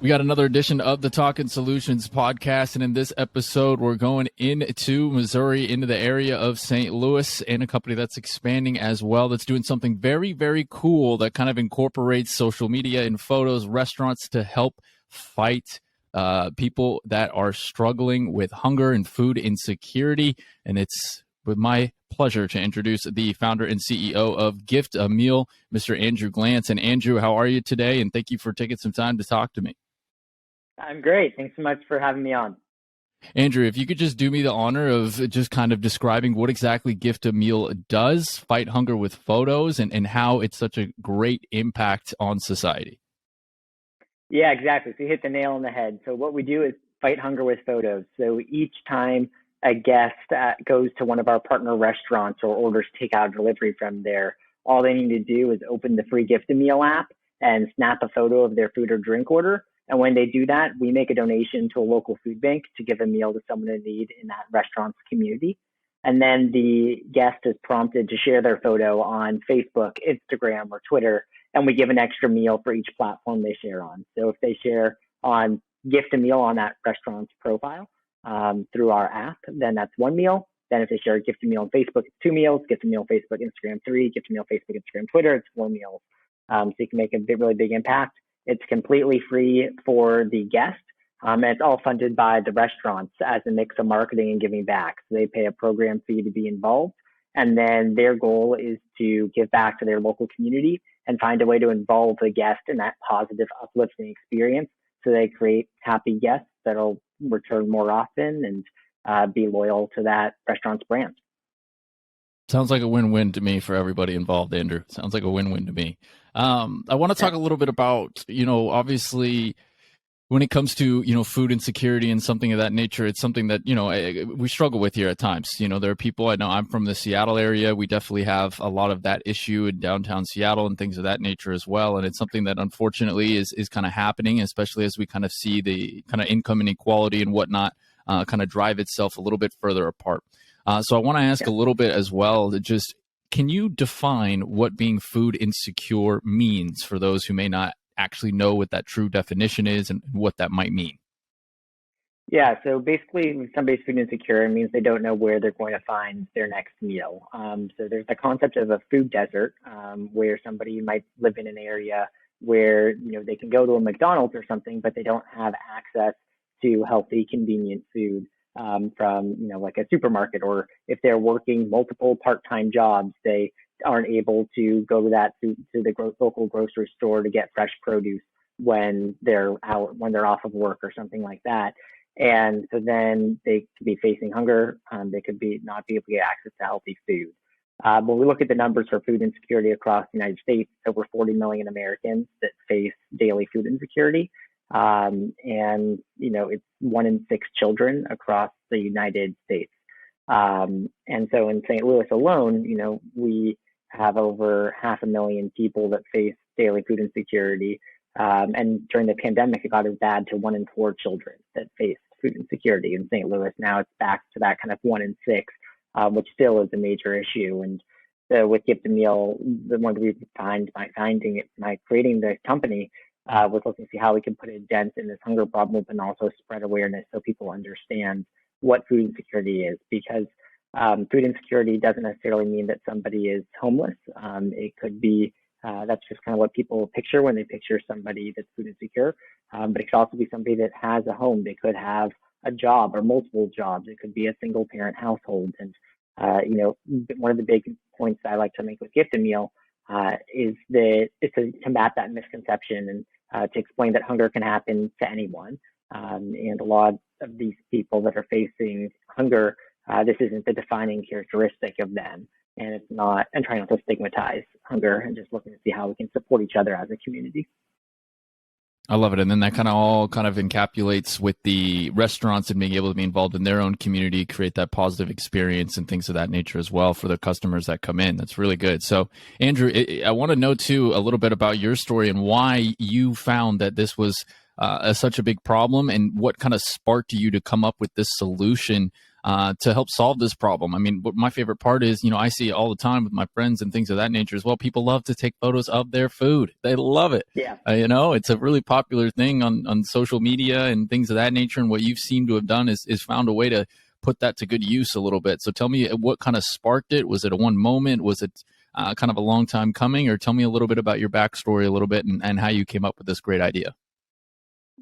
We got another edition of the Talkin Solutions podcast, and in this episode, we're going into Missouri, into the area of St. Louis, and a company that's expanding as well, that's doing something very, very cool that kind of incorporates social media and photos, restaurants to help fight people that are struggling with hunger and food insecurity. And it's with my pleasure to introduce the founder and CEO of GiftAMeal, Mr. Andrew Glantz. And Andrew, how are you today? And thank you for taking some time to talk to me. I'm great. Thanks so much for having me on. Andrew, if you could just do me the honor of just kind of describing what exactly GiftAMeal does, fight hunger with photos, and how it's such a great impact on society. Yeah, exactly. So you hit the nail on the head. So what we do is fight hunger with photos. So each time a guest goes to one of our partner restaurants or orders takeout or delivery from there, all they need to do is open the free GiftAMeal app and snap a photo of their food or drink order. And when they do that, we make a donation to a local food bank to give a meal to someone in need in that restaurant's community. And then the guest is prompted to share their photo on Facebook, Instagram, or Twitter, and we give an extra meal for each platform they share on. So if they share on GiftAMeal on that restaurant's profile through our app, then that's one meal. Then if they share GiftAMeal on Facebook, it's two meals. GiftAMeal Facebook, Instagram, three. GiftAMeal Facebook, Instagram, Twitter, it's four meals. So you can make a really big impact. It's completely free for the guest, and it's all funded by the restaurants as a mix of marketing and giving back. So they pay a program fee to be involved, and then their goal is to give back to their local community and find a way to involve the guest in that positive, uplifting experience so they create happy guests that'll return more often and be loyal to that restaurant's brand. Sounds like a win-win to me for everybody involved, Andrew. Sounds like a win-win to me. I want to talk a little bit about, obviously when it comes to, food insecurity and something of that nature, it's something that, we struggle with here at times. There are people, I know I'm from the Seattle area. We definitely have a lot of that issue in downtown Seattle and things of that nature as well. And it's something that unfortunately is kind of happening, especially as we kind of see the kind of income inequality and whatnot kind of drive itself a little bit further apart. So I want to ask a little bit as well, can you define what being food insecure means for those who may not actually know what that true definition is and what that might mean? Yeah, so basically when somebody's food insecure, it means they don't know where they're going to find their next meal. So there's the concept of a food desert, where somebody might live in an area where, they can go to a McDonald's or something, but they don't have access to healthy, convenient food. From like a supermarket, or if they're working multiple part-time jobs, they aren't able to go to the local grocery store to get fresh produce when they're off of work or something like that. And so then they could be facing hunger. They could not be able to get access to healthy food. When we look at the numbers for food insecurity across the United States, over 40 million Americans that face daily food insecurity. And it's 1 in 6 children across the United States. And so in St. Louis alone, we have over 500,000 people that face daily food insecurity. And during the pandemic, it got as bad to 1 in 4 children that faced food insecurity in St. Louis. Now it's back to that kind of 1 in 6, which still is a major issue. And so with GiftAMeal, the one we find by creating the company, was looking to see how we can put a dent in this hunger problem and also spread awareness so people understand what food insecurity is. Because food insecurity doesn't necessarily mean that somebody is homeless. It could be, that's just kind of what people picture when they picture somebody that's food insecure. But it could also be somebody that has a home. They could have a job or multiple jobs. It could be a single parent household. And, one of the big points I like to make with GiftAMeal is that it's to combat that misconception and to explain that hunger can happen to anyone. And a lot of these people that are facing hunger, this isn't the defining characteristic of them. And it's not, and trying not to stigmatize hunger and just looking to see how we can support each other as a community. I love it. And then that kind of all kind of encapsulates with the restaurants and being able to be involved in their own community, create that positive experience and things of that nature as well for the customers that come in. That's really good. So, Andrew, I want to know, too, a little bit about your story and why you found that this was such a big problem and what kind of sparked you to come up with this solution to help solve this problem. I mean, what my favorite part is, I see it all the time with my friends and things of that nature as well. People love to take photos of their food. They love it. Yeah. It's a really popular thing on social media and things of that nature. And what you've seemed to have done is found a way to put that to good use a little bit. So tell me what kind of sparked it. Was it a one moment? Was it kind of a long time coming? Or tell me a little bit about your backstory a little bit and how you came up with this great idea.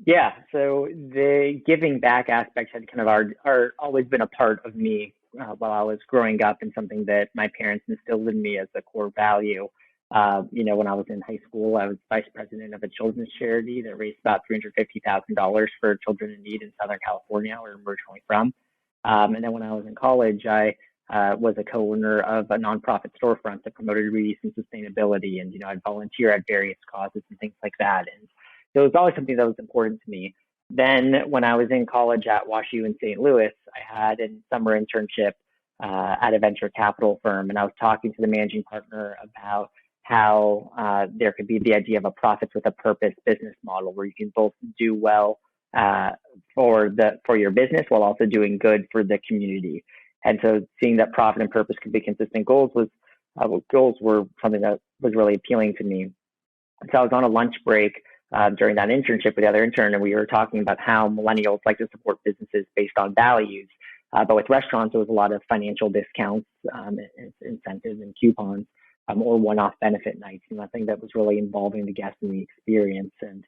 Yeah, so the giving back aspect had kind of always been a part of me while I was growing up, and something that my parents instilled in me as a core value. When I was in high school, I was vice president of a children's charity that raised about $350,000 for children in need in Southern California, where I'm originally from. And then when I was in college, I was a co-owner of a nonprofit storefront that promoted reuse and sustainability, and I'd volunteer at various causes and things like that. And so it was always something that was important to me. Then when I was in college at WashU in St. Louis, I had a summer internship at a venture capital firm, and I was talking to the managing partner about how there could be the idea of a profits with a purpose business model where you can both do well for your business while also doing good for the community. And so seeing that profit and purpose could be consistent goals were something that was really appealing to me. So I was on a lunch break during that internship with the other intern, and we were talking about how millennials like to support businesses based on values. But with restaurants, there was a lot of financial discounts, incentives, and coupons, or one-off benefit nights, nothing that was really involving the guest and the experience. And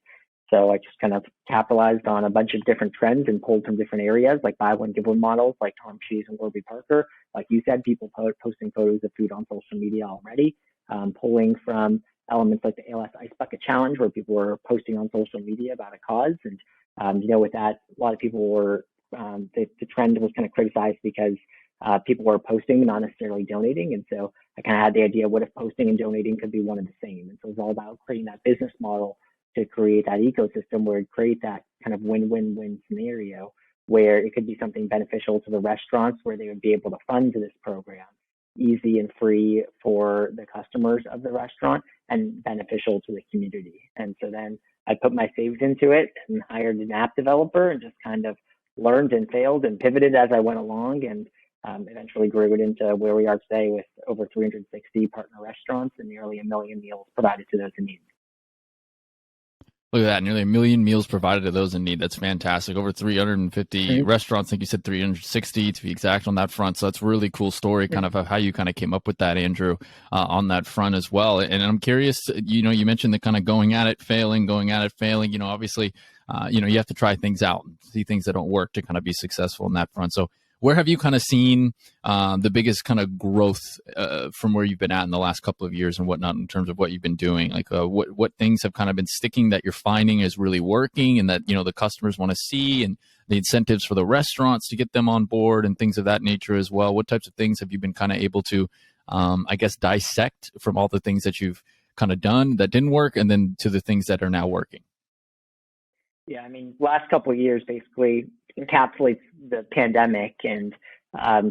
so I just kind of capitalized on a bunch of different trends and pulled from different areas, like buy one, give one models, like Tom Cheese and Warby Parker. Like you said, people posting photos of food on social media already, pulling from elements like the ALS Ice Bucket Challenge, where people were posting on social media about a cause. And, with that, a lot of people were, the trend was kind of criticized because people were posting, not necessarily donating. And so I kind of had the idea, what if posting and donating could be one and the same? And so it was all about creating that business model to create that ecosystem where it create that kind of win-win-win scenario where it could be something beneficial to the restaurants where they would be able to fund this program, easy and free for the customers of the restaurant, and beneficial to the community. And so then I put my saves into it and hired an app developer and just kind of learned and failed and pivoted as I went along, and eventually grew it into where we are today with over 360 partner restaurants and nearly 1 million meals provided to those in need. Look at that, nearly 1 million meals provided to those in need. That's fantastic. Over 350 restaurants. I think you said 360 to be exact on that front. So that's a really cool story, kind of how you kind of came up with that, Andrew, on that front as well. And I'm curious, you mentioned the kind of going at it, failing. Obviously, you have to try things out and see things that don't work to kind of be successful in that front. So where have you kind of seen the biggest kind of growth from where you've been at in the last couple of years and whatnot in terms of what you've been doing? Like what things have kind of been sticking that you're finding is really working and that, the customers want to see, and the incentives for the restaurants to get them on board and things of that nature as well? What types of things have you been kind of able to, dissect from all the things that you've kind of done that didn't work and then to the things that are now working? Yeah, I mean, last couple of years basically encapsulates the pandemic. And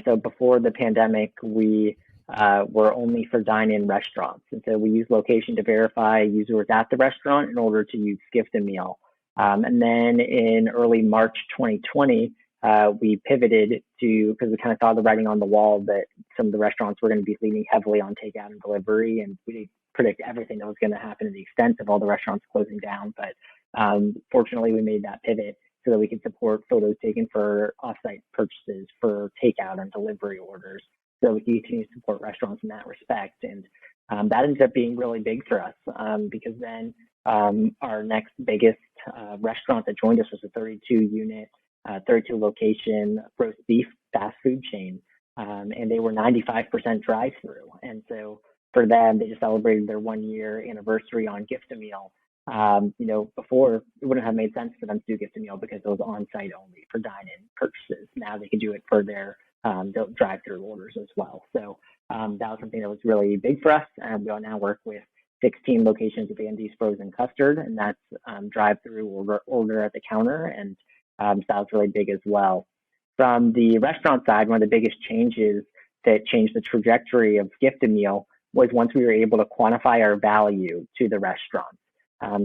so before the pandemic, we were only for dine-in restaurants. And so we use location to verify users at the restaurant in order to use GiftAMeal. And then in early March 2020, we pivoted because we kind of saw the writing on the wall that some of the restaurants were going to be leaning heavily on takeout and delivery. And we didn't predict everything that was going to happen to the extent of all the restaurants closing down. But fortunately, we made that pivot so that we could support photos taken for offsite purchases, for takeout and delivery orders, so we can continue to support restaurants in that respect. And that ended up being really big for us because then our next biggest restaurant that joined us was a 32-unit, 32 location roast beef fast food chain, and they were 95% drive-through. And so for them, they just celebrated their 1-year anniversary on GiftAMeal. Before it wouldn't have made sense for them to do GiftAMeal because it was on-site only for dine-in purchases. Now they can do it for their drive-through orders as well. So that was something that was really big for us. And we now work with 16 locations of Andy's Frozen Custard, and that's drive-through order at the counter. And so that was really big as well. From the restaurant side, one of the biggest changes that changed the trajectory of GiftAMeal was once we were able to quantify our value to the restaurants.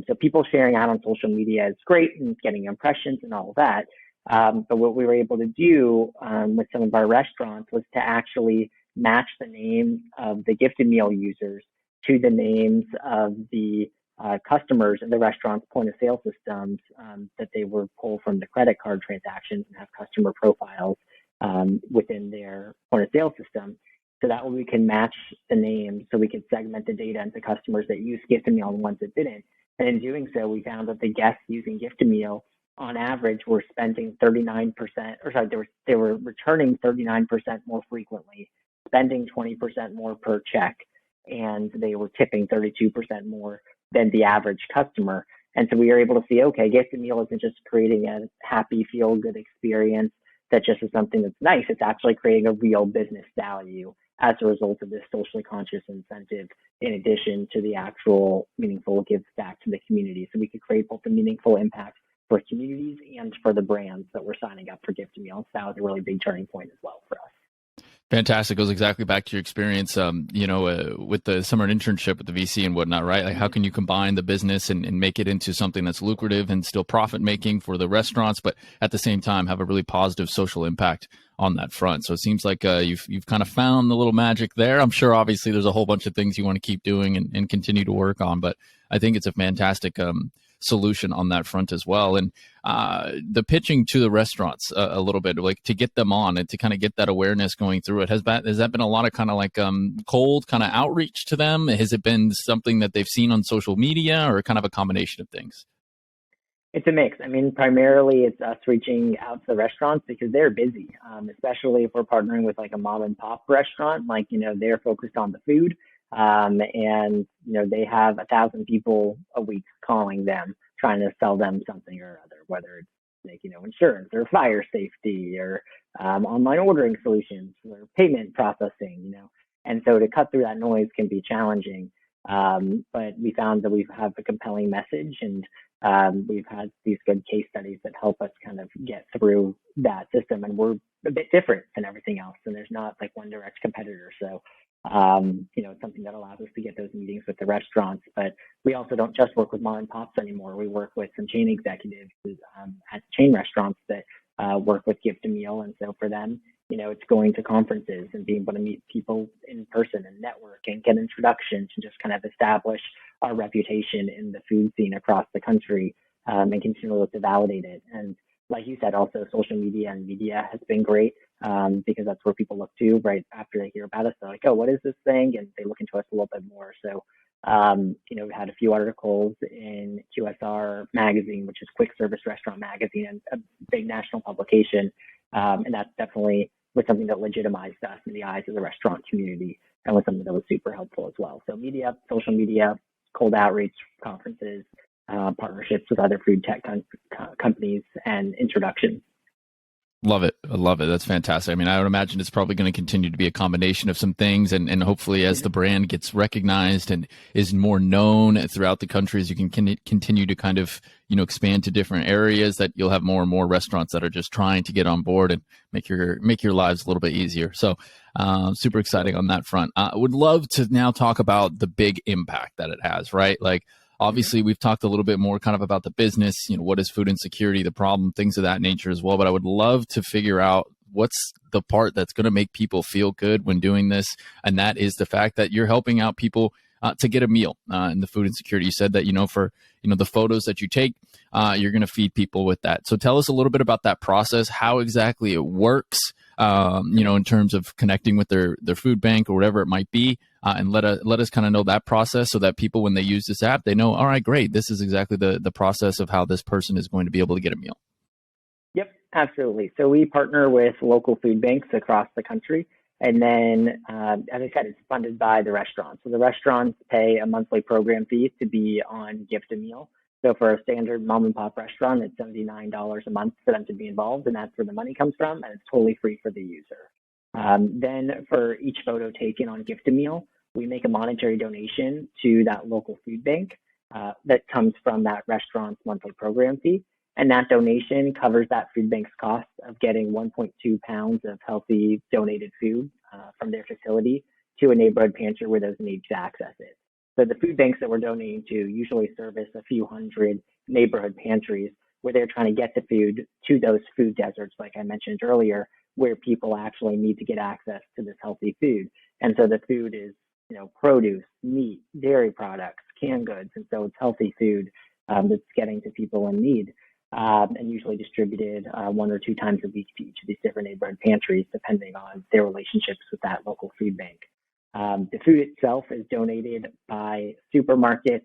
So people sharing out on social media is great and getting impressions and all of that. But what we were able to do with some of our restaurants was to actually match the names of the GiftAMeal users to the names of the customers in the restaurant's point of sale systems that they were pulled from the credit card transactions and have customer profiles within their point of sale system. So that way we can match the names, so we can segment the data into customers that use GiftAMeal and ones that didn't. And in doing so, we found that the guests using GiftAMeal on average were spending 39%, or sorry, they were returning 39% more frequently, spending 20% more per check, and they were tipping 32% more than the average customer. And so we were able to see, okay, GiftAMeal isn't just creating a happy, feel-good experience that just is something that's nice. It's actually creating a real business value as a result of this socially conscious incentive, in addition to the actual meaningful gives back to the community. So we could create both a meaningful impact for communities and for the brands that were signing up for GiftAMeal. So that was a really big turning point as well for us. Fantastic. Goes exactly back to your experience, with the summer internship with the VC and whatnot, right? Like, how can you combine the business and make it into something that's lucrative and still profit making for the restaurants, but at the same time have a really positive social impact on that front? So it seems like you've kind of found the little magic there. I'm sure, obviously, there's a whole bunch of things you want to keep doing and continue to work on, but I think it's a fantastic solution on that front as well. And the pitching to the restaurants a little bit, like to get them on and to kind of get that awareness going through it, has that been a lot of kind of like cold kind of outreach to them? Has it been something that they've seen on social media, or kind of a combination of things? It's a mix. I mean, primarily it's us reaching out to the restaurants because they're busy, especially if we're partnering with like a mom and pop restaurant. Like, they're focused on the food, and they have 1,000 people a week calling them, trying to sell them something or other, whether it's like insurance or fire safety or online ordering solutions or payment processing. And so to cut through that noise can be challenging. But we found that we have a compelling message, and we've had these good case studies that help us kind of get through that system. And we're a bit different than everything else, and there's not like one direct competitor. So it's something that allows us to get those meetings with the restaurants. But we also don't just work with mom and pops anymore. We work with some chain executives at chain restaurants that work with GiftAMeal. And so for them, it's going to conferences and being able to meet people in person and network and get introductions and just kind of establish our reputation in the food scene across the country, and continue to look to validate it. And like you said, also social media and media has been great, because that's where people look to right after they hear about us. They're like, oh, what is this thing? And they look into us a little bit more. So, we had a few articles in QSR magazine, which is Quick Service Restaurant Magazine, and a big national publication. And that's definitely was something that legitimized us in the eyes of the restaurant community, and was something that was super helpful as well. So media, social media, cold outreach, conferences, partnerships with other food tech companies, and introductions. Love it. I love it. That's fantastic. I mean, I would imagine it's probably going to continue to be a combination of some things, and hopefully as the brand gets recognized and is more known throughout the country, as you can continue to kind of, expand to different areas, that you'll have more and more restaurants that are just trying to get on board and make your lives a little bit easier. So super exciting on that front. I would love to now talk about the big impact that it has, right? Like, obviously, we've talked a little bit more kind of about the business, what is food insecurity, the problem, things of that nature as well. But I would love to figure out what's the part that's going to make people feel good when doing this. And that is the fact that you're helping out people to get a meal in the food insecurity. You said that, for, the photos that you take, you're going to feed people with that. So tell us a little bit about that process, how exactly it works, in terms of connecting with their food bank or whatever it might be. And let us kind of know that process, so that people, when they use this app, they know, all right, great, this is exactly the process of how this person is going to be able to get a meal. Yep, absolutely. So we partner with local food banks across the country. And then, as I said, it's funded by the restaurants. So the restaurants pay a monthly program fee to be on GiftAMeal. So for a standard mom and pop restaurant, it's $79 a month for them to be involved, and that's where the money comes from, and it's totally free for the user. Then for each photo taken on GiftAMeal, we make a monetary donation to that local food bank that comes from that restaurant's monthly program fee. And that donation covers that food bank's cost of getting 1.2 pounds of healthy donated food from their facility to a neighborhood pantry where those in need to access it. So the food banks that we're donating to usually service a few hundred neighborhood pantries. where they're trying to get the food to those food deserts, like I mentioned earlier, where people actually need to get access to this healthy food. And so the food is, produce, meat, dairy products, canned goods. And so it's healthy food that's getting to people in need, and usually distributed 1 or 2 times a week to each of these different neighborhood pantries, depending on their relationships with that local food bank. The food itself is donated by supermarkets,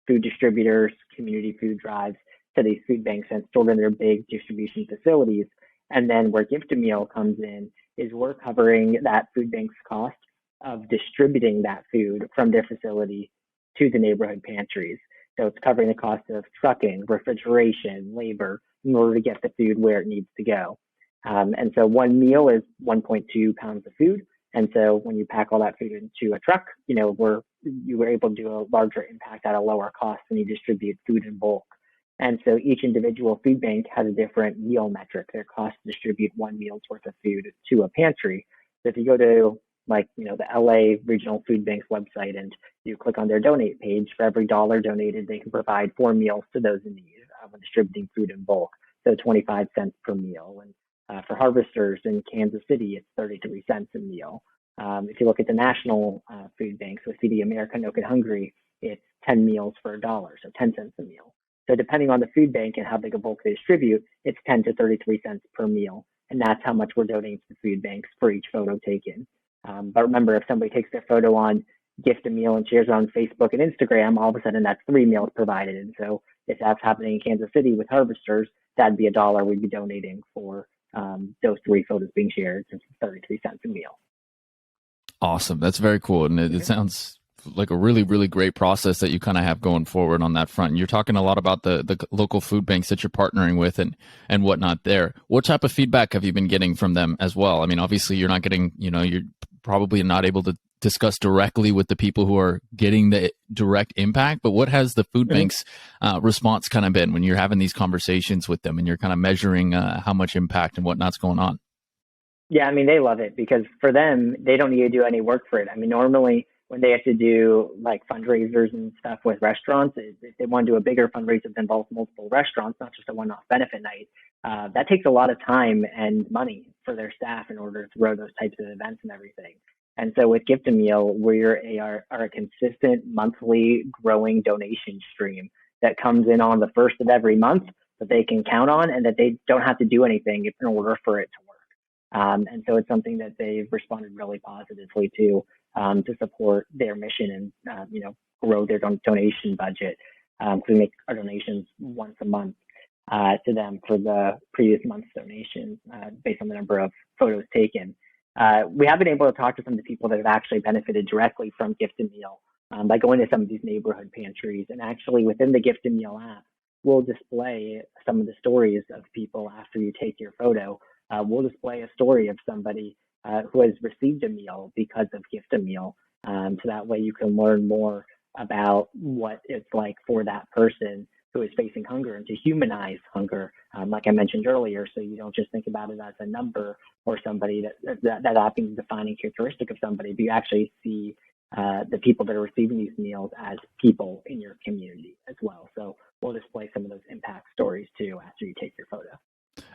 food distributors, community food drives to these food banks and stored in their big distribution facilities. And then where GiftAMeal comes in is we're covering that food bank's cost of distributing that food from their facility to the neighborhood pantries. So it's covering the cost of trucking, refrigeration, labor in order to get the food where it needs to go. And so one meal is 1.2 pounds of food. And so when you pack all that food into a truck, you were able to do a larger impact at a lower cost when you distribute food in bulk. And so each individual food bank has a different meal metric. Their cost to distribute one meal's worth of food to a pantry. So if you go to the LA Regional Food Bank's website and you click on their donate page, for every dollar donated, they can provide 4 meals to those in need when distributing food in bulk. So 25 cents per meal. And for harvesters in Kansas City, it's 33 cents a meal. If you look at the national food banks with Feeding America, No Kid Hungry, it's 10 meals for $1, so 10 cents a meal. So depending on the food bank and how big a bulk they distribute, it's 10 to 33 cents per meal. And that's how much we're donating to the food banks for each photo taken. But remember, if somebody takes their photo on GiftAMeal and shares it on Facebook and Instagram, all of a sudden that's 3 meals provided. And so if that's happening in Kansas City with harvesters, that'd be $1 we'd be donating for those 3 photos being shared, since it's 33 cents a meal. Awesome. That's very cool. And it sounds like a really, really great process that you kind of have going forward on that front. And you're talking a lot about the local food banks that you're partnering with and whatnot there. What type of feedback have you been getting from them as well? I mean, obviously you're not getting, you're probably not able to discuss directly with the people who are getting the direct impact, but what has the food bank's response kind of been when you're having these conversations with them and you're kind of measuring how much impact and whatnot's going on? Yeah, I mean, they love it because for them, they don't need to do any work for it. I mean, normally when they have to do like fundraisers and stuff with restaurants, if they want to do a bigger fundraiser that involves multiple restaurants, not just a one-off benefit night, that takes a lot of time and money for their staff in order to throw those types of events and everything. And so with GiftAMeal, we are a consistent monthly growing donation stream that comes in on the first of every month that they can count on and that they don't have to do anything in order for it to work. And so it's something that they've responded really positively to support their mission and, grow their donation budget. So we make our donations once a month to them for the previous month's donation based on the number of photos taken. We have been able to talk to some of the people that have actually benefited directly from GiftAMeal by going to some of these neighborhood pantries. And actually within the GiftAMeal app, we'll display some of the stories of people after you take your photo. We'll display a story of somebody who has received a meal because of GiftAMeal. So that way you can learn more about what it's like for that person who is facing hunger and to humanize hunger, like I mentioned earlier. So you don't just think about it as a number or somebody that being the defining characteristic of somebody, but you actually see the people that are receiving these meals as people in your community as well. So we'll display some of those impact stories too after you take your photo.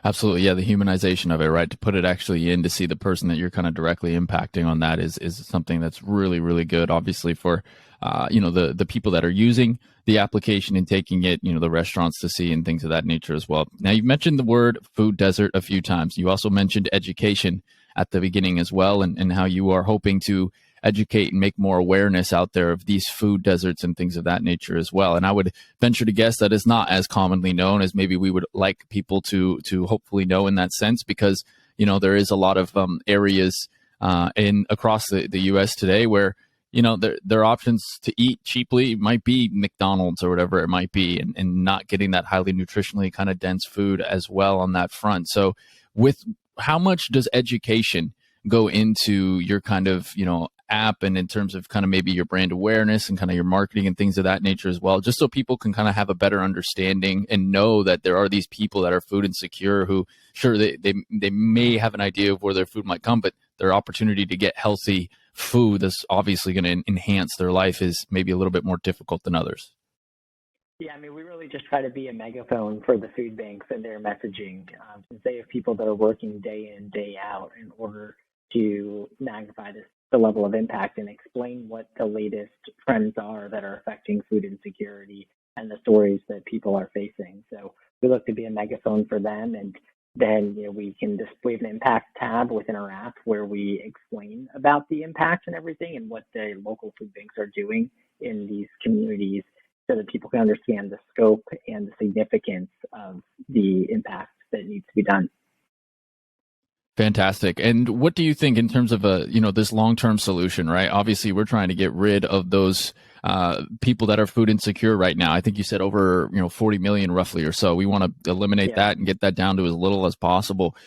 Absolutely. Yeah. The humanization of it, right? To put it actually in to see the person that you're kind of directly impacting on that is something that's really, really good. Obviously for, the people that are using the application and taking it, the restaurants to see and things of that nature as well. Now you've mentioned the word food desert a few times. You also mentioned education at the beginning as well, and how you are hoping to educate and make more awareness out there of these food deserts and things of that nature as well. And I would venture to guess that is not as commonly known as maybe we would like people to hopefully know in that sense, because, there is a lot of areas across the U.S. today where, their options to eat cheaply might be McDonald's or whatever it might be, and not getting that highly nutritionally kind of dense food as well on that front. So with how much does education go into your kind of, app, and in terms of kind of maybe your brand awareness and kind of your marketing and things of that nature as well, just so people can kind of have a better understanding and know that there are these people that are food insecure who, sure, they may have an idea of where their food might come, but their opportunity to get healthy food that's obviously going to enhance their life is maybe a little bit more difficult than others. Yeah, I mean, we really just try to be a megaphone for the food banks and their messaging, since they have people that are working day in, day out in order to magnify the level of impact and explain what the latest trends are that are affecting food insecurity and the stories that people are facing. So we look to be a megaphone for them, and then we can we have an impact tab within our app where we explain about the impact and everything and what the local food banks are doing in these communities so that people can understand the scope and the significance of the impact that needs to be done. Fantastic. And what do you think in terms of this long-term solution, right? Obviously, we're trying to get rid of those people that are food insecure right now. I think you said over 40 million roughly or so. We want to eliminate that and get that down to as little as possible.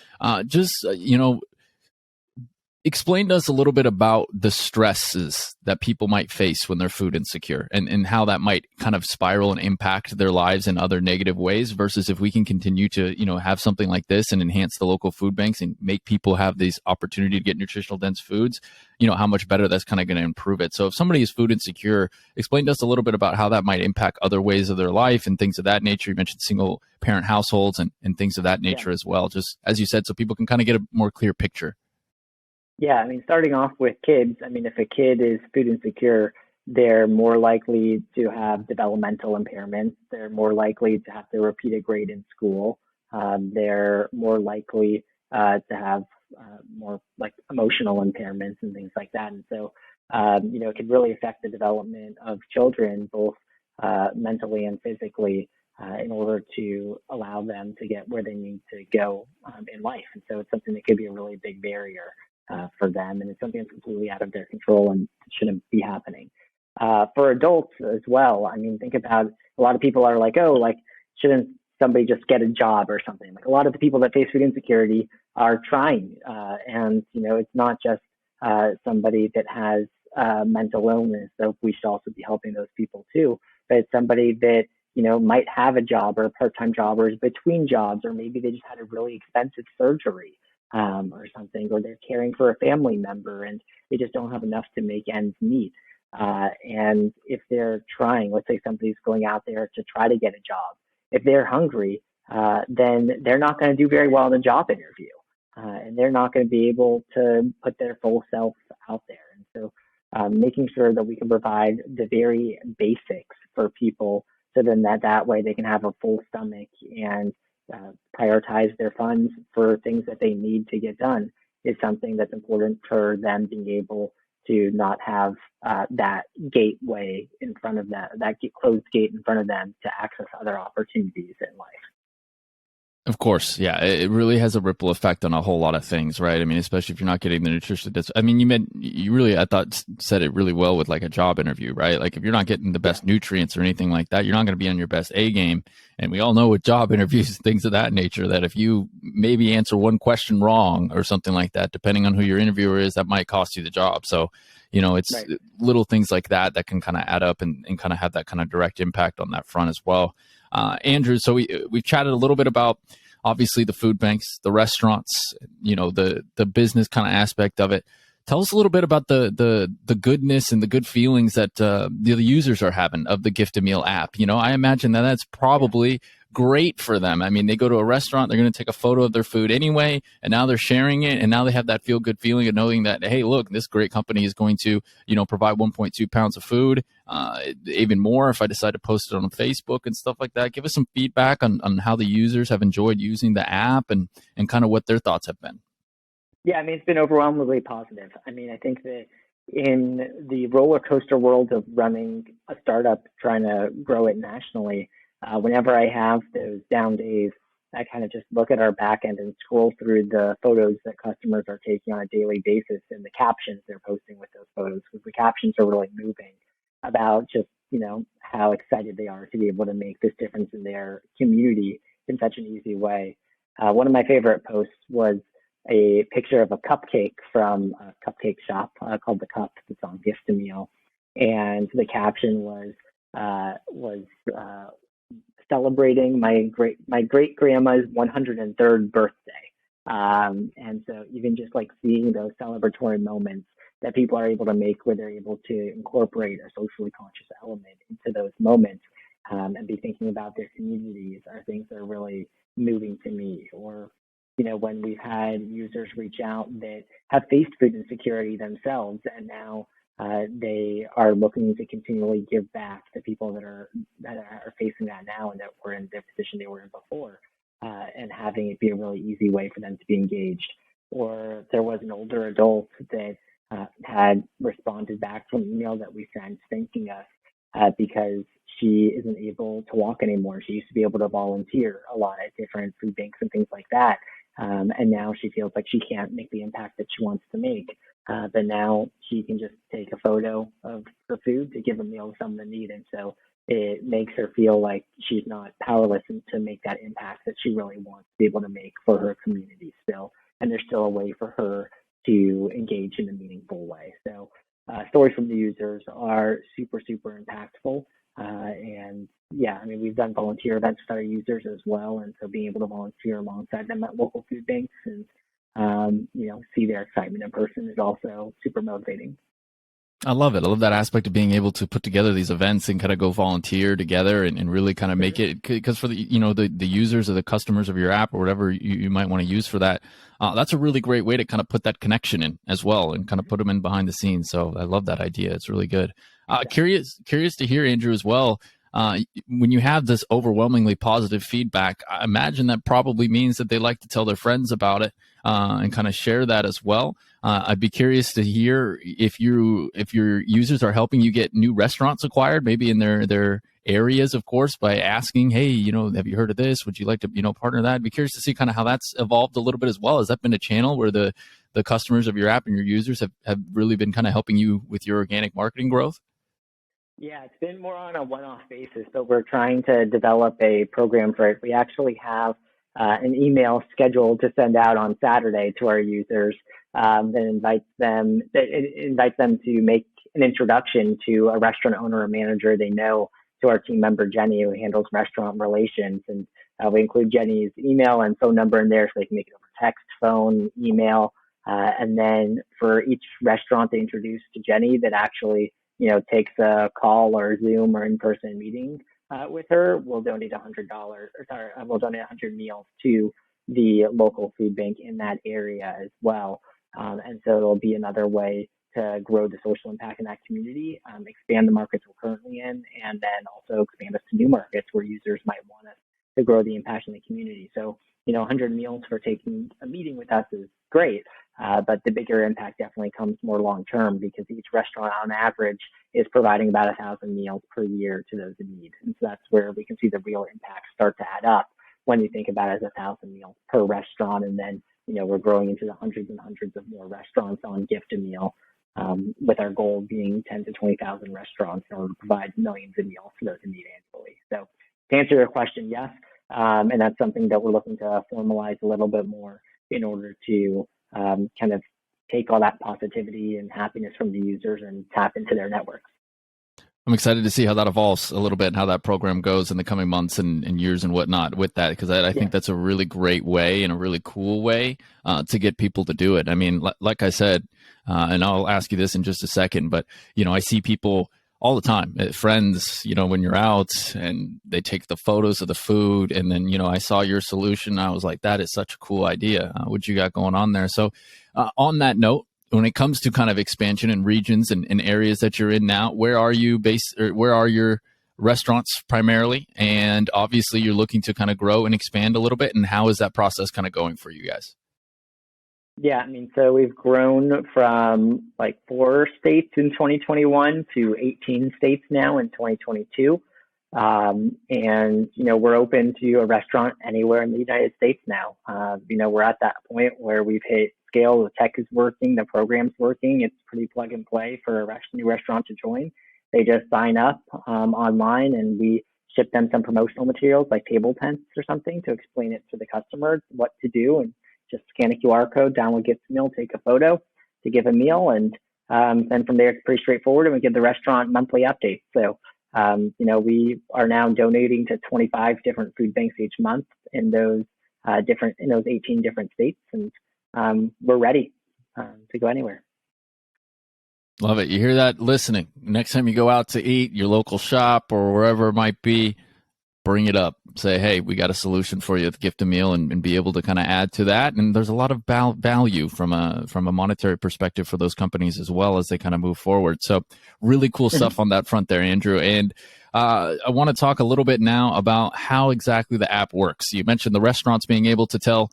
Explain to us a little bit about the stresses that people might face when they're food insecure and how that might kind of spiral and impact their lives in other negative ways versus if we can continue to, have something like this and enhance the local food banks and make people have this opportunity to get nutritional dense foods, how much better that's kind of going to improve it. So if somebody is food insecure, explain to us a little bit about how that might impact other ways of their life and things of that nature. You mentioned single parent households and things of that nature as well, just as you said, so people can kind of get a more clear picture. Yeah, I mean, starting off with kids, I mean, if a kid is food insecure, they're more likely to have developmental impairments. They're more likely to have to repeat a grade in school. They're more likely to have more like emotional impairments and things like that. And so, it can really affect the development of children, both mentally and physically, in order to allow them to get where they need to go in life. And so it's something that could be a really big barrier for them, and it's something that's completely out of their control and shouldn't be happening. For adults as well, I mean, think about a lot of people are like, oh, like, shouldn't somebody just get a job or something? Like a lot of the people that face food insecurity are trying, and it's not just somebody that has mental illness, so we should also be helping those people too. But it's somebody that might have a job or a part-time job or is between jobs, or maybe they just had a really expensive surgery. Or something, or they're caring for a family member and they just don't have enough to make ends meet. And if they're trying, let's say somebody's going out there to try to get a job, if they're hungry, then they're not going to do very well in a job interview. And they're not going to be able to put their full self out there. And so making sure that we can provide the very basics for people so then that way they can have a full stomach and prioritize their funds for things that they need to get done is something that's important for them being able to not have that gateway in front of them, that closed gate in front of them to access other opportunities in life. Of course, yeah, it really has a ripple effect on a whole lot of things, right? I mean, especially if you're not getting the nutrition. I mean, I thought said it really well with like a job interview, right? Like if you're not getting the best nutrients or anything like that, you're not going to be on your best A game. And we all know with job interviews, things of that nature, that if you maybe answer one question wrong or something like that, depending on who your interviewer is, that might cost you the job. So, it's little things like that can kind of add up and kind of have that kind of direct impact on that front as well. Andrew, so we've chatted a little bit about obviously the food banks, the restaurants, the business kind of aspect of it. Tell us a little bit about the goodness and the good feelings that the users are having of the GiftAMeal app. I imagine that's probably great for them. I mean, they go to a restaurant, they're going to take a photo of their food anyway, and now they're sharing it, and now they have that feel-good feeling of knowing that, hey, look, this great company is going to, provide 1.2 pounds of food, even more if I decide to post it on Facebook and stuff like that. Give us some feedback on how the users have enjoyed using the app and kind of what their thoughts have been. Yeah, I mean, it's been overwhelmingly positive. I mean, I think that in the roller coaster world of running a startup, trying to grow it nationally, whenever I have those down days, I kind of just look at our back end and scroll through the photos that customers are taking on a daily basis and the captions they're posting with those photos, because the captions are really moving about just, how excited they are to be able to make this difference in their community in such an easy way. One of my favorite posts was a picture of a cupcake from a cupcake shop called The Cup that's on GiftAMeal. And the caption was celebrating my great grandma's 103rd birthday. And so even just like seeing those celebratory moments that people are able to make where they're able to incorporate a socially conscious element into those moments and be thinking about their communities are things that are really moving to me. Or, when we've had users reach out that have faced food insecurity themselves, and now they are looking to continually give back to people that are facing that now and that were in the position they were in before, and having it be a really easy way for them to be engaged. Or there was an older adult that had responded back to an email that we sent thanking us because she isn't able to walk anymore. She used to be able to volunteer a lot at different food banks and things like that. And now she feels like she can't make the impact that she wants to make. But now she can just take a photo of her food to give a meal to someone in need. And so it makes her feel like she's not powerless to make that impact that she really wants to be able to make for her community still. And there's still a way for her to engage in a meaningful way. So stories from the users are super, super impactful. And yeah, I mean, we've done volunteer events with our users as well. And so being able to volunteer alongside them at local food banks and, see their excitement in person is also super motivating. I love it. I love that aspect of being able to put together these events and kind of go volunteer together and really kind of make it, because for the users or the customers of your app or whatever you might want to use for that, that's a really great way to kind of put that connection in as well and kind of put them in behind the scenes. So I love that idea. It's really good. Curious to hear, Andrew, as well. When you have this overwhelmingly positive feedback, I imagine that probably means that they like to tell their friends about it and kind of share that as well. I'd be curious to hear if your users are helping you get new restaurants acquired, maybe in their areas, of course, by asking, hey, have you heard of this? Would you like to, partner that? I'd be curious to see kind of how that's evolved a little bit as well. Has that been a channel where the customers of your app and your users have really been kind of helping you with your organic marketing growth? Yeah, it's been more on a one-off basis, but we're trying to develop a program for it. We actually have an email scheduled to send out on Saturday to our users that invites them to make an introduction to a restaurant owner or manager they know, to our team member Jenny, who handles restaurant relations. And we include Jenny's email and phone number in there so they can make it over text, phone, email. And then for each restaurant they introduce to Jenny that actually takes a call or Zoom or in-person meeting with her, we'll donate we'll donate 100 meals to the local food bank in that area as well. And so it'll be another way to grow the social impact in that community, expand the markets we're currently in, and then also expand us to new markets where users might want us to grow the impact in the community. So, 100 meals for taking a meeting with us is great. But the bigger impact definitely comes more long-term, because each restaurant on average is providing about 1,000 meals per year to those in need. And so that's where we can see the real impact start to add up when you think about it as 1,000 meals per restaurant. And then, we're growing into the hundreds and hundreds of more restaurants on GiftAMeal, with our goal being 10 to 20,000 restaurants in order to provide millions of meals to those in need annually. So to answer your question, yes. And that's something that we're looking to formalize a little bit more in order to kind of take all that positivity and happiness from the users and tap into their networks. I'm excited to see how that evolves a little bit and how that program goes in the coming months and years and whatnot with that, because I think that's a really great way and a really cool way to get people to do it. I mean, like I said, and I'll ask you this in just a second, but, I see people all the time, friends, when you're out and they take the photos of the food, and then, I saw your solution. I was like, that is such a cool idea. What you got going on there? So on that note, when it comes to kind of expansion in regions and areas that you're in now, where are you based, or where are your restaurants primarily? And obviously you're looking to kind of grow and expand a little bit. And how is that process kind of going for you guys? Yeah, I mean, so we've grown from like 4 states in 2021 to 18 states now in 2022. And, we're open to a restaurant anywhere in the United States now. We're at that point where we've hit scale. The tech is working, the program's working. It's pretty plug and play for a new restaurant to join. They just sign up online, and we ship them some promotional materials like table tents or something to explain it to the customer what to do, and just scan a QR code, download GiftAMeal, take a photo to give a meal, and then from there it's pretty straightforward, and we give the restaurant monthly updates. So we are now donating to 25 different food banks each month in those 18 different states, and we're ready to go anywhere. Love it. You hear that? Listening. Next time you go out to eat, your local shop or wherever it might be, bring it up. Say, hey, we got a solution for you with GiftAMeal, and be able to kind of add to that. And there's a lot of value from a monetary perspective for those companies as well as they kind of move forward. So really cool stuff on that front there, Andrew. And I want to talk a little bit now about how exactly the app works. You mentioned the restaurants being able to tell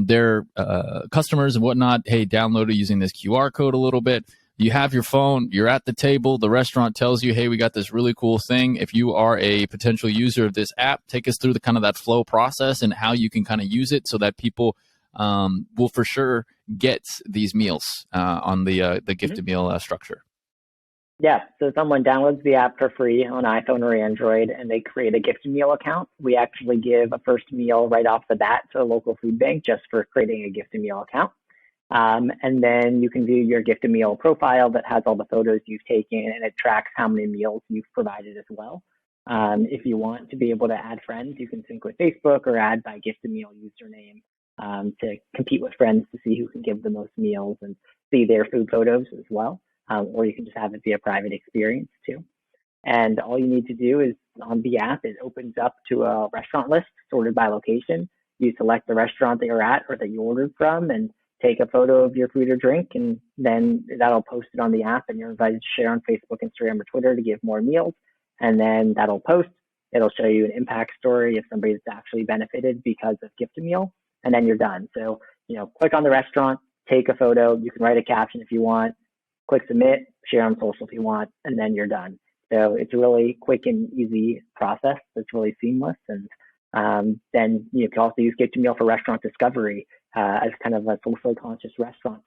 their customers and whatnot, hey, download it using this QR code a little bit. You have your phone, you're at the table, the restaurant tells you, hey, we got this really cool thing. If you are a potential user of this app, take us through the kind of that flow process and how you can kind of use it so that people will for sure get these meals on the GiftAMeal structure. Yeah, so someone downloads the app for free on iPhone or Android, and they create a GiftAMeal account. We actually give a first meal right off the bat to a local food bank just for creating a GiftAMeal account. And then you can view your GiftAMeal profile that has all the photos you've taken, and it tracks how many meals you've provided as well. If you want to be able to add friends, you can sync with Facebook or add by GiftAMeal username to compete with friends to see who can give the most meals and see their food photos as well. Or you can just have it be a private experience too. And all you need to do is on the app, it opens up to a restaurant list sorted by location. You select the restaurant that you're at or that you ordered from and take a photo of your food or drink, and then that'll post it on the app, and you're invited to share on Facebook, Instagram, or Twitter to give more meals. And then that'll post. It'll show you an impact story if somebody's actually benefited because of GiftAMeal, and then you're done. So, click on the restaurant, take a photo. You can write a caption if you want, click submit, share on social if you want, and then you're done. So it's a really quick and easy process that's really seamless. And then you can also use GiftAMeal for restaurant discovery as kind of a socially conscious restaurant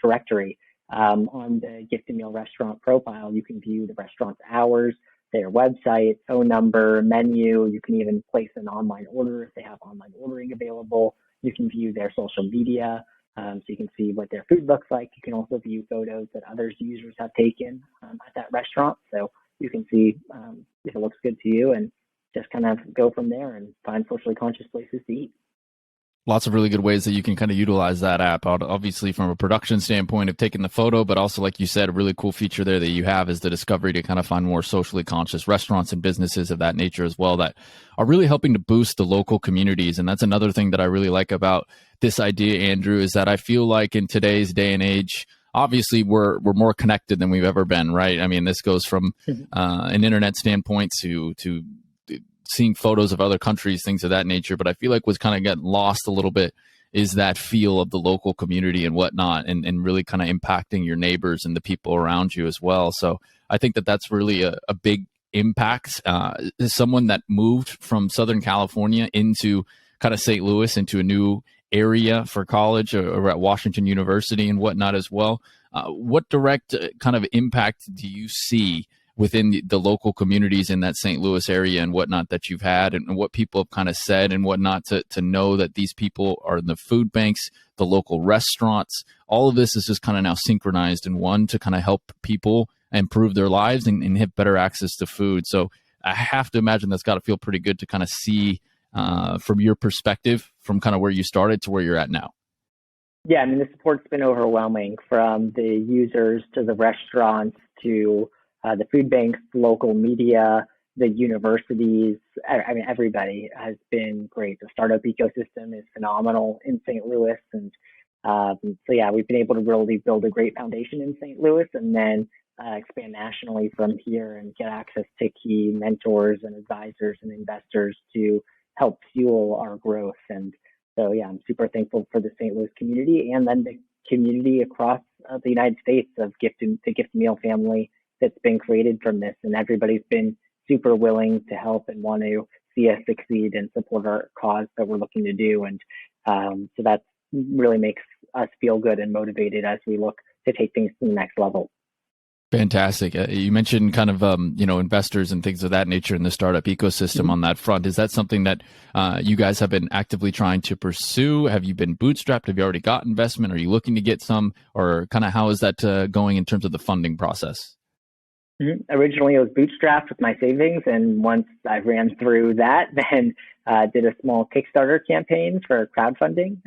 directory. On the GiftAMeal restaurant profile, you can view the restaurant's hours, their website, phone number, menu. You can even place an online order if they have online ordering available. You can view their social media. So you can see what their food looks like. You can also view photos that other users have taken at that restaurant. So you can see if it looks good to you and just kind of go from there and find socially conscious places to eat. Lots of really good ways that you can kind of utilize that app. Obviously, from a production standpoint of taking the photo, but also, like you said, a really cool feature there that you have is the discovery to kind of find more socially conscious restaurants and businesses of that nature as well that are really helping to boost the local communities. And that's another thing that I really like about this idea, Andrew, is that I feel like in today's day and age, obviously we're more connected than we've ever been, right? I mean, this goes from an internet standpoint to seeing photos of other countries, things of that nature. But I feel like what's kind of gotten lost a little bit is that feel of the local community and whatnot, and really kind of impacting your neighbors and the people around you as well. So I think that that's really a big impact. As someone that moved from Southern California into kind of St. Louis, into a new area for college or at Washington University and whatnot as well, what direct kind of impact do you see within the local communities in that St. Louis area and whatnot that you've had, and what people have kind of said and whatnot to know that these people are in the food banks, the local restaurants? All of this is just kind of now synchronized in one to kind of help people improve their lives and have better access to food. So I have to imagine that's got to feel pretty good to kind of see from your perspective, from kind of where you started to where you're at now. Yeah, I mean, the support's been overwhelming, from the users to the restaurants to the food banks, local media, the universities. I mean, everybody has been great. The startup ecosystem is phenomenal in St. Louis. And so, yeah, we've been able to really build a great foundation in St. Louis, and then expand nationally from here and get access to key mentors and advisors and investors to help fuel our growth. And so, yeah, I'm super thankful for the St. Louis community, and then the community across the United States of the GiftAMeal family that's been created from this. And everybody's been super willing to help and want to see us succeed and support our cause that we're looking to do. And so that really makes us feel good and motivated as we look to take things to the next level. Fantastic. You mentioned kind of, investors and things of that nature in the startup ecosystem on that front. Is that something that you guys have been actively trying to pursue? Have you been bootstrapped? Have you already got investment? Are you looking to get some? Or kind of how is that going in terms of the funding process? Originally, it was bootstrapped with my savings. And once I ran through that, then did a small Kickstarter campaign for crowdfunding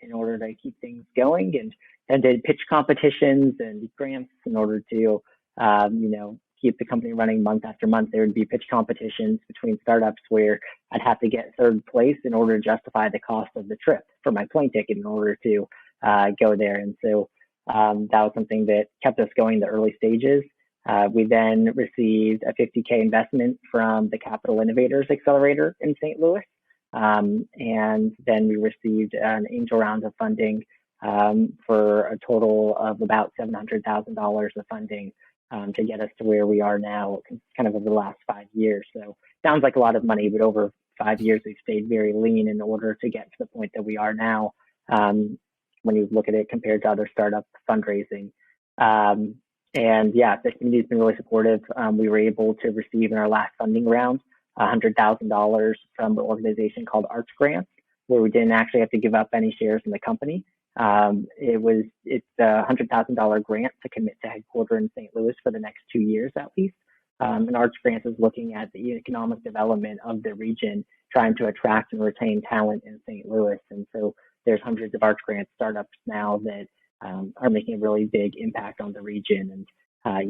in order to keep things going. And and did pitch competitions and grants in order to, keep the company running month after month. There would be pitch competitions between startups where I'd have to get third place in order to justify the cost of the trip for my plane ticket in order to go there. And so that was something that kept us going in the early stages. We then received a $50K investment from the Capital Innovators Accelerator in St. Louis. And then we received an angel round of funding for a total of about $700,000 of funding to get us to where we are now, kind of over the last 5 years. So sounds like a lot of money, but over 5 years, we've stayed very lean in order to get to the point that we are now when you look at it compared to other startup fundraising. And yeah, the community's been really supportive. We were able to receive in our last funding round $100,000 from an organization called Arch Grants, where we didn't actually have to give up any shares in the company. It's a $100,000 grant to commit to headquarters in St. Louis for the next 2 years at least. And Arch Grants is looking at the economic development of the region, trying to attract and retain talent in St. Louis. And so there's hundreds of Arch Grants startups now that are making a really big impact on the region. And,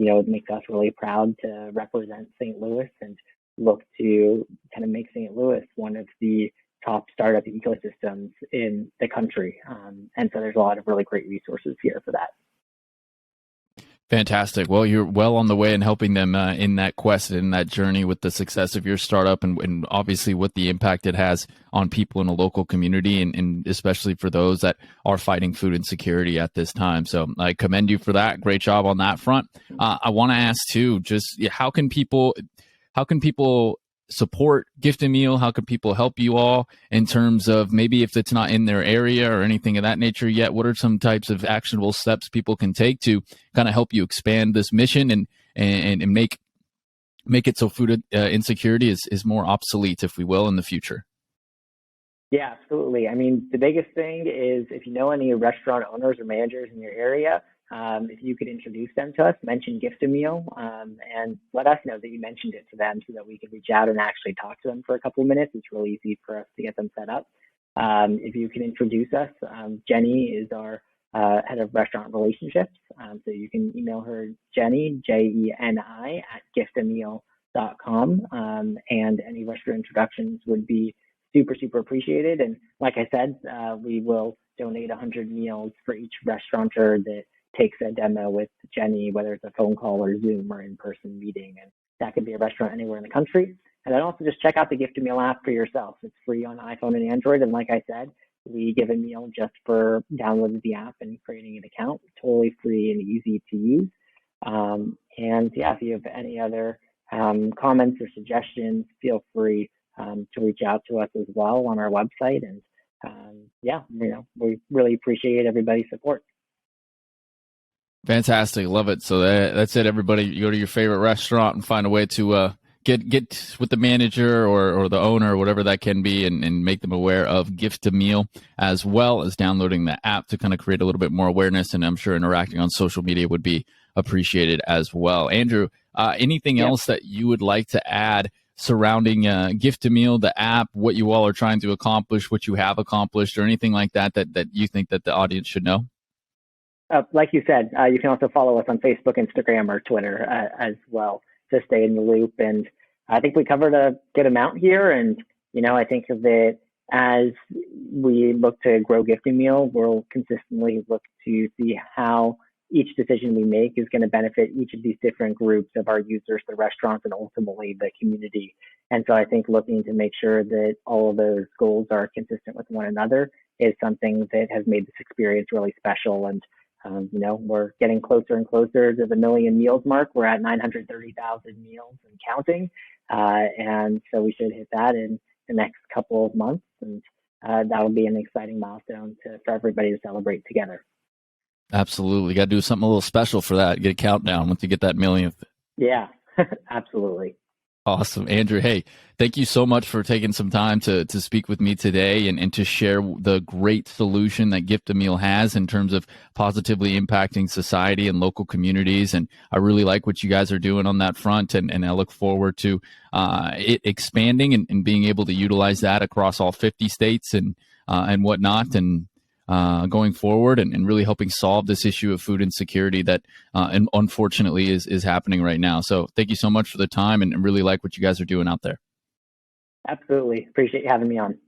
it makes us really proud to represent St. Louis and look to kind of make St. Louis one of the top startup ecosystems in the country. And so there's a lot of really great resources here for that. Fantastic. Well, you're well on the way in helping them in that quest and in that journey with the success of your startup and obviously what the impact it has on people in a local community and especially for those that are fighting food insecurity at this time. So I commend you for that. Great job on that front. I want to ask too, just how can people support GiftAMeal? How can people help you all in terms of maybe if it's not in their area or anything of that nature yet? What are some types of actionable steps people can take to kind of help you expand this mission and make it so food insecurity is more obsolete, if we will, in the future? Yeah, absolutely. I mean, the biggest thing is if you know any restaurant owners or managers in your area, if you could introduce them to us, mention GiftAMeal, and let us know that you mentioned it to them so that we could reach out and actually talk to them for a couple of minutes. It's really easy for us to get them set up. If you can introduce us, Jenny is our head of restaurant relationships. So you can email her, Jenny, Jeni, at giftameal.com. And any restaurant introductions would be super, super appreciated. And like I said, we will donate 100 meals for each restaurateur that takes a demo with Jenny, whether it's a phone call or Zoom or in-person meeting. And that could be a restaurant anywhere in the country. And then also just check out the GiftAMeal app for yourself. It's free on iPhone and Android. And like I said, we give a meal just for downloading the app and creating an account. Totally free and easy to use. And yeah, if you have any other comments or suggestions, feel free to reach out to us as well on our website. And we really appreciate everybody's support. Fantastic. Love it. So that's it, everybody. You go to your favorite restaurant and find a way to get with the manager or the owner or whatever that can be and make them aware of GiftAMeal, as well as downloading the app to kind of create a little bit more awareness. And I'm sure interacting on social media would be appreciated as well. Andrew, anything else that you would like to add surrounding GiftAMeal, the app, what you all are trying to accomplish, what you have accomplished, or anything like that you think that the audience should know? Like you said, you can also follow us on Facebook, Instagram, or Twitter as well to stay in the loop. And I think we covered a good amount here. And, I think that as we look to grow GiftAMeal, we'll consistently look to see how each decision we make is going to benefit each of these different groups of our users, the restaurants, and ultimately the community. And so I think looking to make sure that all of those goals are consistent with one another is something that has made this experience really special. And we're getting closer and closer to the 1 million meals mark. We're at 930,000 meals and counting. And so we should hit that in the next couple of months. And that'll be an exciting milestone for everybody to celebrate together. Absolutely. Got to do something a little special for that. Get a countdown once you get that millionth. Yeah, absolutely. Awesome. Andrew, hey, thank you so much for taking some time to speak with me today and to share the great solution that GiftAMeal has in terms of positively impacting society and local communities. And I really like what you guys are doing on that front. And I look forward to it expanding and being able to utilize that across all 50 states and whatnot. And going forward and really helping solve this issue of food insecurity that and unfortunately is happening right now. So thank you so much for the time and really like what you guys are doing out there. Absolutely. Appreciate you having me on.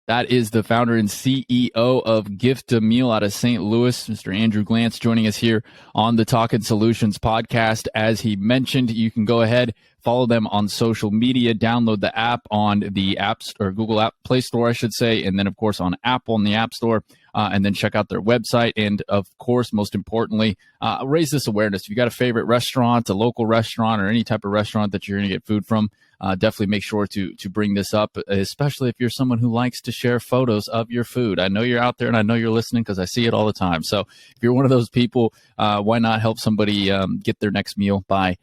That is the founder and CEO of GiftAMeal out of St. Louis, Mr. Andrew Glantz, joining us here on the Talkin Solutions podcast. As he mentioned, you can go ahead, follow them on social media, download the app on the apps or Google App Play Store, I should say, and then, of course, on Apple in the App Store, and then check out their website. And, of course, most importantly, raise this awareness. If you got a favorite restaurant, a local restaurant, or any type of restaurant that you're going to get food from, definitely make sure to bring this up, especially if you're someone who likes to share photos of your food. I know you're out there and I know you're listening because I see it all the time. So if you're one of those people, why not help somebody get their next meal by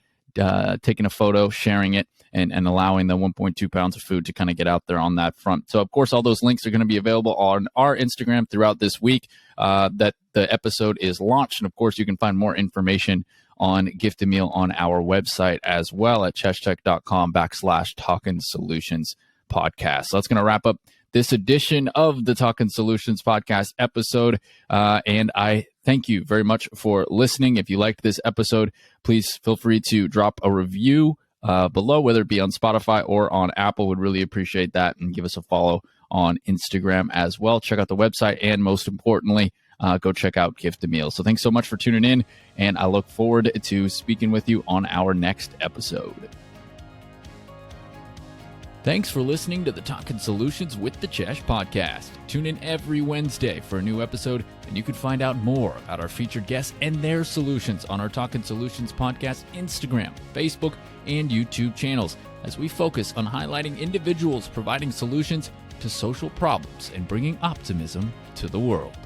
taking a photo, sharing it, and allowing the 1.2 pounds of food to kind of get out there on that front. So, of course, all those links are going to be available on our Instagram throughout this week that the episode is launched. And, of course, you can find more information on GiftAMeal on our website as well at cheschtech.com/Talkin Solutions podcast. So that's going to wrap up this edition of the Talkin Solutions podcast episode. And I thank you very much for listening. If you liked this episode, please feel free to drop a review below, whether it be on Spotify or on Apple. Would really appreciate that. And give us a follow on Instagram as well. Check out the website. And most importantly, go check out GiftAMeal. So thanks so much for tuning in, and I look forward to speaking with you on our next episode. Thanks for listening to the Talkin Solutions with the Chesh podcast. Tune in every Wednesday for a new episode, and you can find out more about our featured guests and their solutions on our Talkin Solutions podcast Instagram, Facebook, and YouTube channels, as we focus on highlighting individuals providing solutions to social problems and bringing optimism to the world.